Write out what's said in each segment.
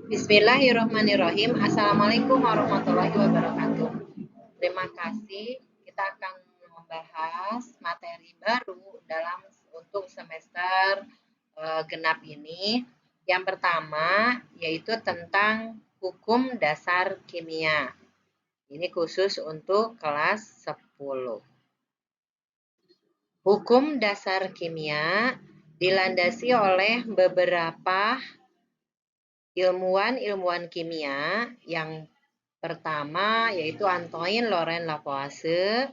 Bismillahirrahmanirrahim. Assalamualaikum warahmatullahi wabarakatuh. Terima kasih. Kita akan membahas materi baru untuk semester genap ini. Yang pertama yaitu tentang hukum dasar kimia. Ini khusus untuk kelas 10. Hukum dasar kimia dilandasi oleh beberapa ilmuwan kimia. Yang pertama yaitu Antoine Laurent Lavoisier.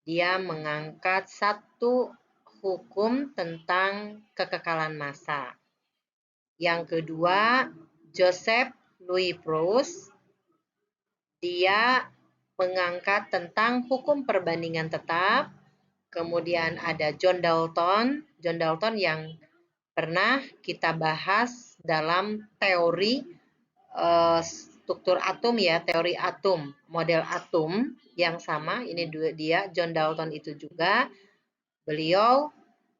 Dia mengangkat satu hukum tentang kekekalan massa. Yang kedua, Joseph Louis Proust. Dia mengangkat tentang hukum perbandingan tetap. Kemudian ada John Dalton. John Dalton yang pernah kita bahas dalam teori struktur atom ya, teori atom, model atom yang sama. Ini dia, John Dalton itu juga. Beliau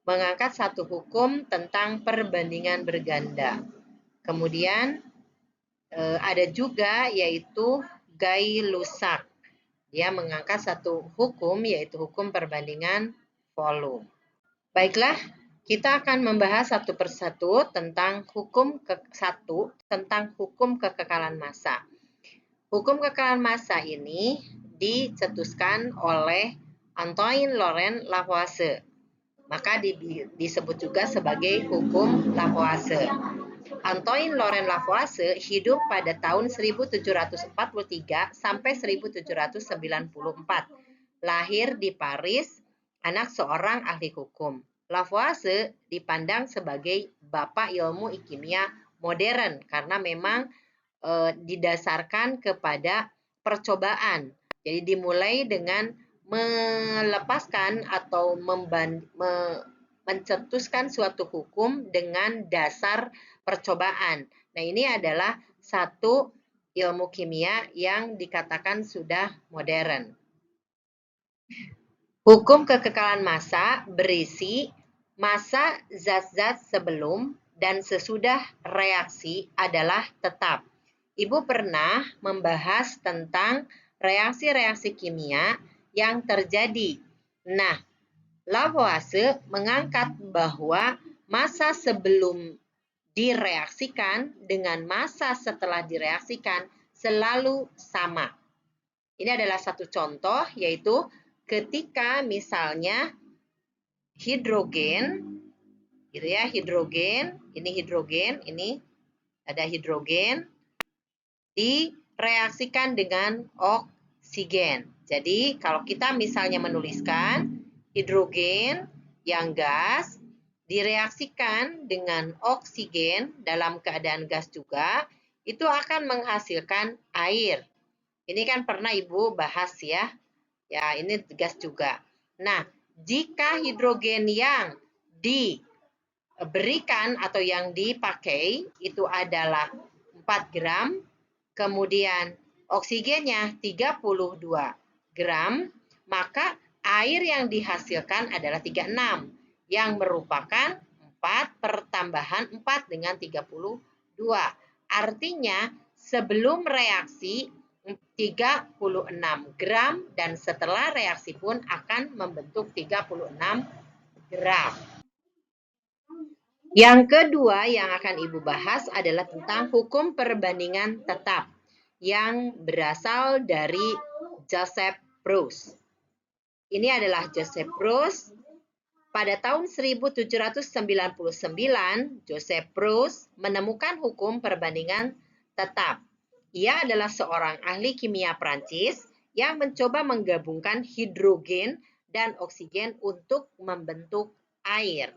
mengangkat satu hukum tentang perbandingan berganda. Kemudian ada juga yaitu Guy Lussac. Dia mengangkat satu hukum yaitu hukum perbandingan volume. Baiklah, kita akan membahas satu persatu tentang hukum kekekalan massa. Hukum kekekalan massa ini dicetuskan oleh Antoine Laurent Lavoisier. Maka disebut juga sebagai hukum Lavoisier. Antoine Laurent Lavoisier hidup pada tahun 1743 sampai 1794. Lahir di Paris, anak seorang ahli hukum. Lavoisier dipandang sebagai bapak ilmu kimia modern karena memang didasarkan kepada percobaan. Jadi dimulai dengan melepaskan atau mencetuskan suatu hukum dengan dasar percobaan. Nah, ini adalah satu ilmu kimia yang dikatakan sudah modern. Hukum kekekalan massa berisi massa zat-zat sebelum dan sesudah reaksi adalah tetap. Ibu pernah membahas tentang reaksi-reaksi kimia yang terjadi. Nah, Lavoisier mengangkat bahwa massa sebelum direaksikan dengan massa setelah direaksikan selalu sama. Ini adalah satu contoh, yaitu ketika misalnya hidrogen, gitu ya, ini ada hidrogen direaksikan dengan oksigen. Jadi kalau kita misalnya menuliskan hidrogen yang gas direaksikan dengan oksigen dalam keadaan gas juga, itu akan menghasilkan air. Ini kan pernah Ibu bahas ya. Ya, ini gas juga. Nah, jika hidrogen yang diberikan atau yang dipakai itu adalah 4 gram, kemudian oksigennya 32 gram, maka air yang dihasilkan adalah 36, yang merupakan 4 per tambahan 4 dengan 32. Artinya, sebelum reaksi 36 gram dan setelah reaksi pun akan membentuk 36 gram. Yang kedua yang akan Ibu bahas adalah tentang hukum perbandingan tetap yang berasal dari Joseph Proust. Ini adalah Joseph Proust. Pada tahun 1799, Joseph Proust menemukan hukum perbandingan tetap. Ia adalah seorang ahli kimia Prancis yang mencoba menggabungkan hidrogen dan oksigen untuk membentuk air.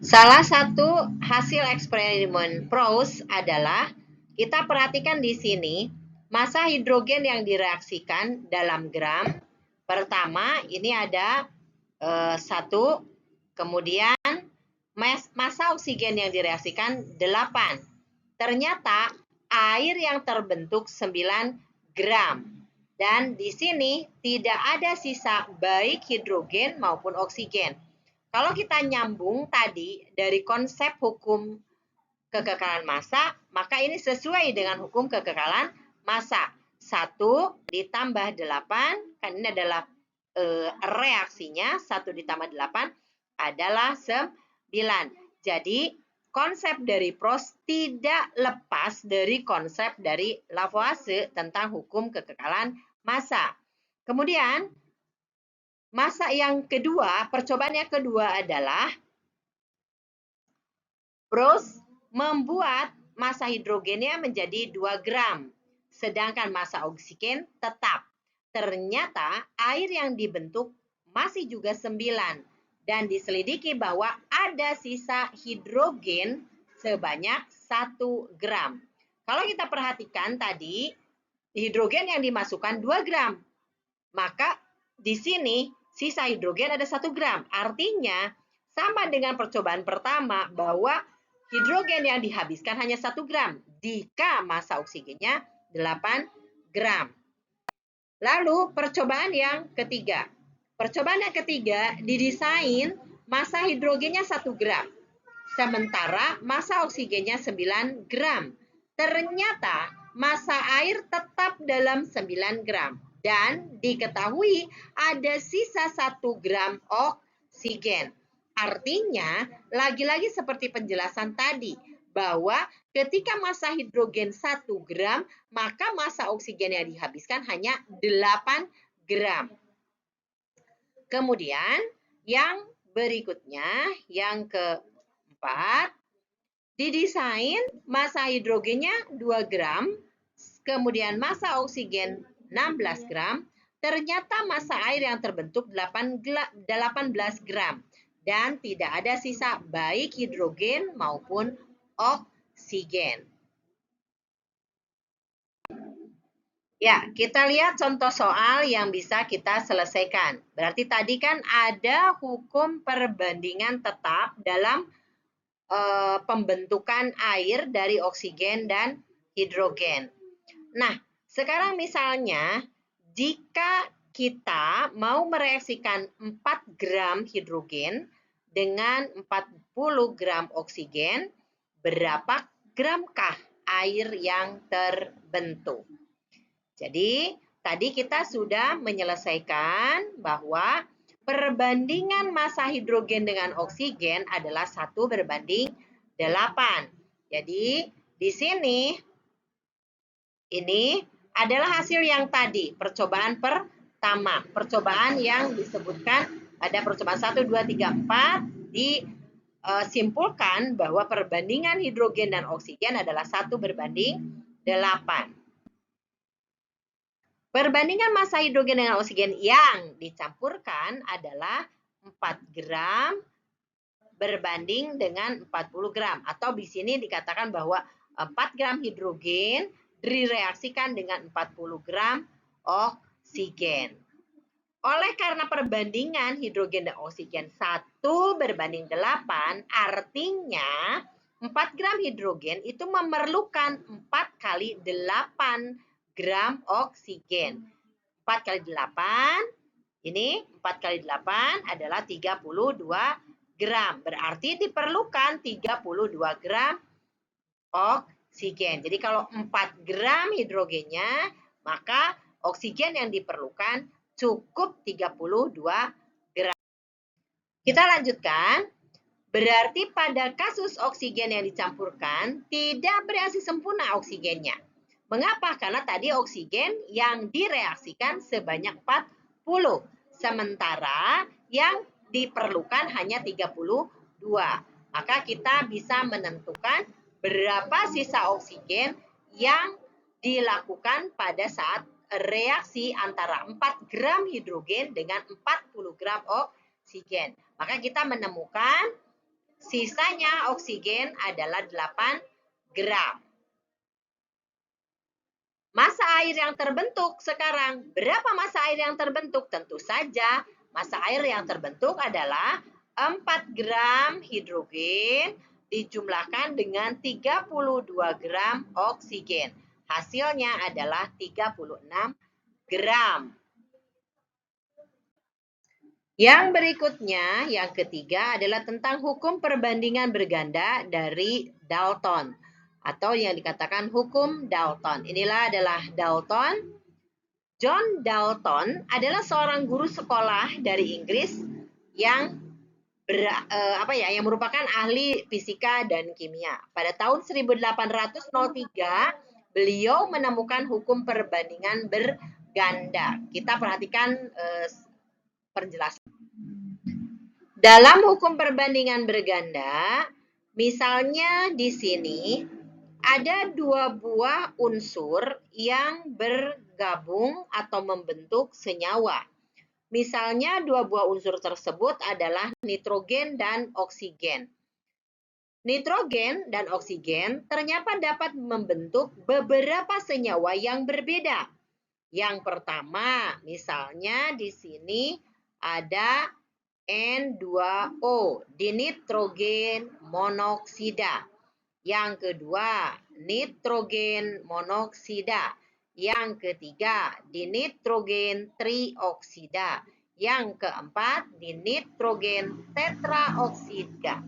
Salah satu hasil eksperimen Proust adalah, kita perhatikan di sini, massa hidrogen yang direaksikan dalam gram. Pertama, ini ada 1, kemudian massa oksigen yang direaksikan 8. Ternyata air yang terbentuk 9 gram. Dan di sini tidak ada sisa baik hidrogen maupun oksigen. Kalau kita nyambung tadi dari konsep hukum kekekalan massa, maka ini sesuai dengan hukum kekekalan massa. 1 ditambah 8, kan ini adalah reaksinya, 1 ditambah 8 adalah 9. Jadi konsep dari Proust tidak lepas dari konsep dari Lavoisier tentang hukum kekekalan massa. Kemudian massa yang kedua, percobaan yang kedua adalah Proust membuat massa hidrogennya menjadi 2 gram, sedangkan massa oksigen tetap. Ternyata air yang dibentuk masih juga 9, dan diselidiki bahwa ada sisa hidrogen sebanyak 1 gram. Kalau kita perhatikan tadi, hidrogen yang dimasukkan 2 gram, maka di sini sisa hidrogen ada 1 gram. Artinya sama dengan percobaan pertama bahwa hidrogen yang dihabiskan hanya 1 gram jika massa oksigennya 8 gram. Lalu percobaan yang ketiga. Percobaan yang ketiga didesain massa hidrogennya 1 gram. Sementara massa oksigennya 9 gram. Ternyata massa air tetap dalam 9 gram. Dan diketahui ada sisa 1 gram oksigen. Artinya, lagi-lagi seperti penjelasan tadi, bahwa ketika massa hidrogen 1 gram, maka massa oksigen yang dihabiskan hanya 8 gram. Kemudian, yang berikutnya, yang keempat, didesain massa hidrogennya 2 gram, kemudian massa oksigen 16 gram, ternyata massa air yang terbentuk 18 gram. Dan tidak ada sisa baik hidrogen maupun oksigen. Ya, kita lihat contoh soal yang bisa kita selesaikan. Berarti tadi kan ada hukum perbandingan tetap dalam pembentukan air dari oksigen dan hidrogen. Nah, sekarang misalnya jika kita mau mereaksikan 4 gram hidrogen dengan 40 gram oksigen, berapa gramkah air yang terbentuk? Jadi, tadi kita sudah menyelesaikan bahwa perbandingan massa hidrogen dengan oksigen adalah 1 berbanding 8. Jadi, di sini ini adalah hasil yang tadi, percobaan pertama. Percobaan yang disebutkan ada percobaan 1, 2, 3, 4, disimpulkan bahwa perbandingan hidrogen dan oksigen adalah 1 berbanding 8. Perbandingan massa hidrogen dengan oksigen yang dicampurkan adalah 4 gram berbanding dengan 40 gram. Atau di sini dikatakan bahwa 4 gram hidrogen direaksikan dengan 40 gram oksigen. Oleh karena perbandingan hidrogen dan oksigen 1 berbanding 8, artinya 4 gram hidrogen itu memerlukan 4 kali 8 gram oksigen. 4 kali 8, ini 4 kali 8 adalah 32 gram. Berarti diperlukan 32 gram oksigen. Jadi kalau 4 gram hidrogennya, maka oksigen yang diperlukan cukup 32 gram. Kita lanjutkan. Berarti pada kasus oksigen yang dicampurkan, tidak bereaksi sempurna oksigennya. Mengapa? Karena tadi oksigen yang direaksikan sebanyak 40. Sementara yang diperlukan hanya 32. Maka kita bisa menentukan berapa sisa oksigen yang dilakukan pada saat reaksi antara 4 gram hidrogen dengan 40 gram oksigen. Maka kita menemukan sisanya oksigen adalah 8 gram. Massa air yang terbentuk sekarang. Berapa massa air yang terbentuk? Tentu saja massa air yang terbentuk adalah 4 gram hidrogen dijumlahkan dengan 32 gram oksigen. Hasilnya adalah 36 gram. Yang berikutnya, yang ketiga adalah tentang hukum perbandingan berganda dari Dalton atau yang dikatakan hukum Dalton. Inilah adalah Dalton. John Dalton adalah seorang guru sekolah dari Inggris yang yang merupakan ahli fisika dan kimia. Pada tahun 1803, beliau menemukan hukum perbandingan berganda. Kita perhatikan penjelasan. Dalam hukum perbandingan berganda, misalnya di sini ada dua buah unsur yang bergabung atau membentuk senyawa. Misalnya dua buah unsur tersebut adalah nitrogen dan oksigen. Nitrogen dan oksigen ternyata dapat membentuk beberapa senyawa yang berbeda. Yang pertama, misalnya di sini ada N2O, dinitrogen monoksida. Yang kedua, nitrogen monoksida. Yang ketiga, dinitrogen trioksida. Yang keempat, dinitrogen tetraoksida.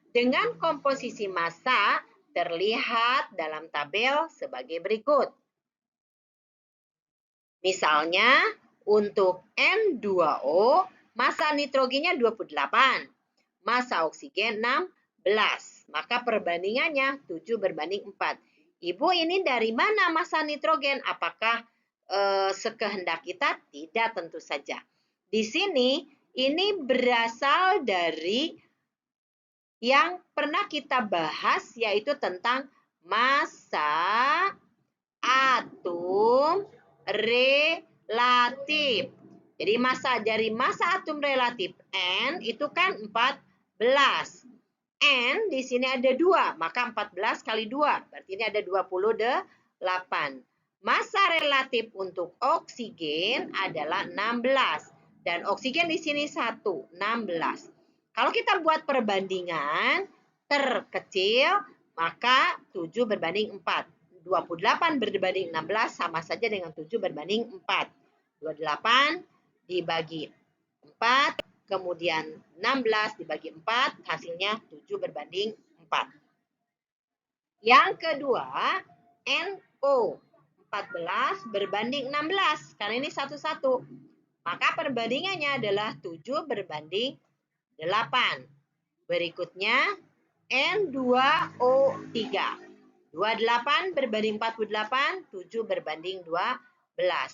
Dengan komposisi massa terlihat dalam tabel sebagai berikut. Misalnya, untuk N2O, massa nitrogennya 28, massa oksigen 16. Maka perbandingannya 7:4. Ibu, ini dari mana massa nitrogen? Apakah sekehendak kita? Tidak, tentu saja. Di sini, ini berasal dari yang pernah kita bahas, yaitu tentang massa atom relatif. Jadi dari massa atom relatif N itu kan 14. N di sini ada 2, maka 14 kali 2, berarti ini ada 28. Massa relatif untuk oksigen adalah 16. Dan oksigen di sini 1, 16. Kalau kita buat perbandingan terkecil, maka 7:4. 28 berbanding 16 sama saja dengan 7:4. 28 dibagi 4, kemudian 16 dibagi 4, hasilnya 7:4. Yang kedua, NO 14 berbanding 16, karena ini satu-satu. Maka perbandingannya adalah 7:8. Berikutnya, N2O3. 28 berbanding 48, 7:12.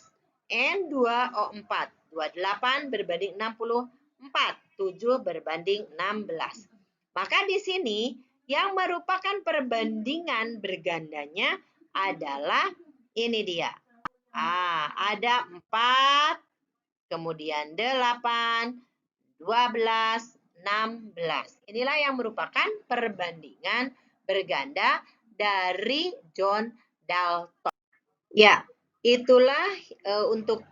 N2O4, 28 berbanding 64, 7:16. Maka di sini yang merupakan perbandingan bergandanya adalah ini dia. Ada 4, kemudian 8, 12, 16. Inilah yang merupakan perbandingan berganda dari John Dalton. Ya, itulah untuk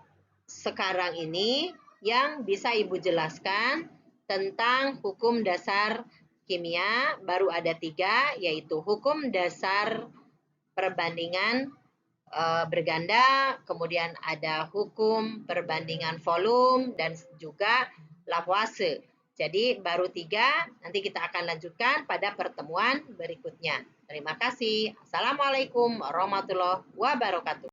sekarang ini yang bisa Ibu jelaskan tentang hukum dasar kimia. Baru ada 3, yaitu hukum dasar perbandingan berganda, kemudian ada hukum perbandingan volume, dan juga Lavoisier. Jadi baru 3, nanti kita akan lanjutkan pada pertemuan berikutnya. Terima kasih. Assalamualaikum warahmatullahi wabarakatuh.